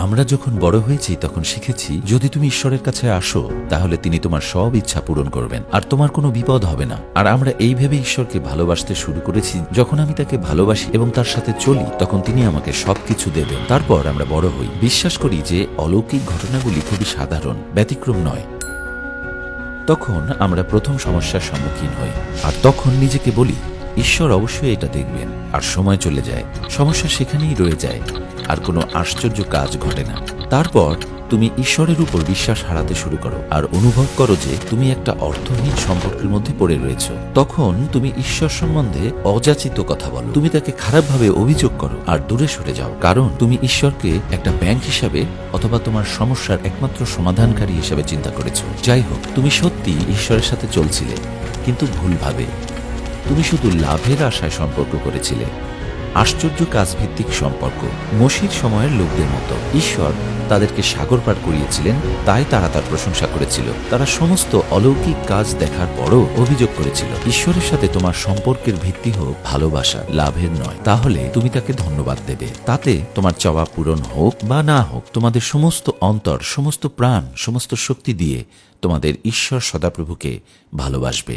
আমরা যখন বড় হয়েছি তখন শিখেছি যদি তুমি ঈশ্বরের কাছে আসো তাহলে তিনি তোমার সব ইচ্ছা পূরণ করবেন আর তোমার কোনো বিপদ হবে না। আর আমরা এই ভেবে ঈশ্বরকে ভালোবাসতে শুরু করেছি যখন আমি তাকে ভালোবাসি এবং তার সাথে চলি তখন তিনি আমাকে সবকিছু দেবেন। তারপর আমরা বড় হই, বিশ্বাস করি যে অলৌকিক ঘটনাগুলি খুবই সাধারণ, ব্যতিক্রম নয়। তখন আমরা প্রথম সমস্যার সম্মুখীন হই আর তখন নিজেকে বলি ঈশ্বর অবশ্যই এটা দেখবেন। আর সময় চলে যায়, সমস্যা সেখানেই রয়ে যায় আর কোনো আশ্চর্য কাজ ঘটে না। তারপর তুমি ঈশ্বরের উপর বিশ্বাস হারাতে শুরু করো আর অনুভব করো যে তুমি একটা অর্থহীন সম্পর্কের মধ্যে পড়ে রয়েছ। তখন তুমি ঈশ্বর সম্বন্ধে অযাচিত কথা বলো, তুমি তাকে খারাপভাবে অভিযোগ করো আর দূরে সরে যাও, কারণ তুমি ঈশ্বরকে একটা ব্যাংক হিসাবে অথবা তোমার সমস্যার একমাত্র সমাধানকারী হিসাবে চিন্তা করেছো। যাই হোক, তুমি সত্যি ঈশ্বরের সাথে চলছিলে, কিন্তু ভুলভাবে। তুমি শুধু লাভের আশায় সম্পর্ক করেছিলে, আশ্চর্য কাজভিত্তিক সম্পর্ক, মসির সময়ের লোকদের মতো। ঈশ্বর তাদেরকে সাগর পার করিয়েছিলেন, তাই তারা তার প্রশংসা করেছিল। তারা সমস্ত অলৌকিক কাজ দেখার পরও অভিযোগ করেছিল। ঈশ্বরের সাথে তোমার সম্পর্কের ভিত্তি হোক ভালোবাসা, লাভের নয়। তাহলে তুমি তাকে ধন্যবাদ দেবে, তাতে তোমার চাওয়া পূরণ হোক বা না হোক। তোমাদের সমস্ত অন্তর, সমস্ত প্রাণ, সমস্ত শক্তি দিয়ে তোমাদের ঈশ্বর সদাপ্রভুকে ভালোবাসবে।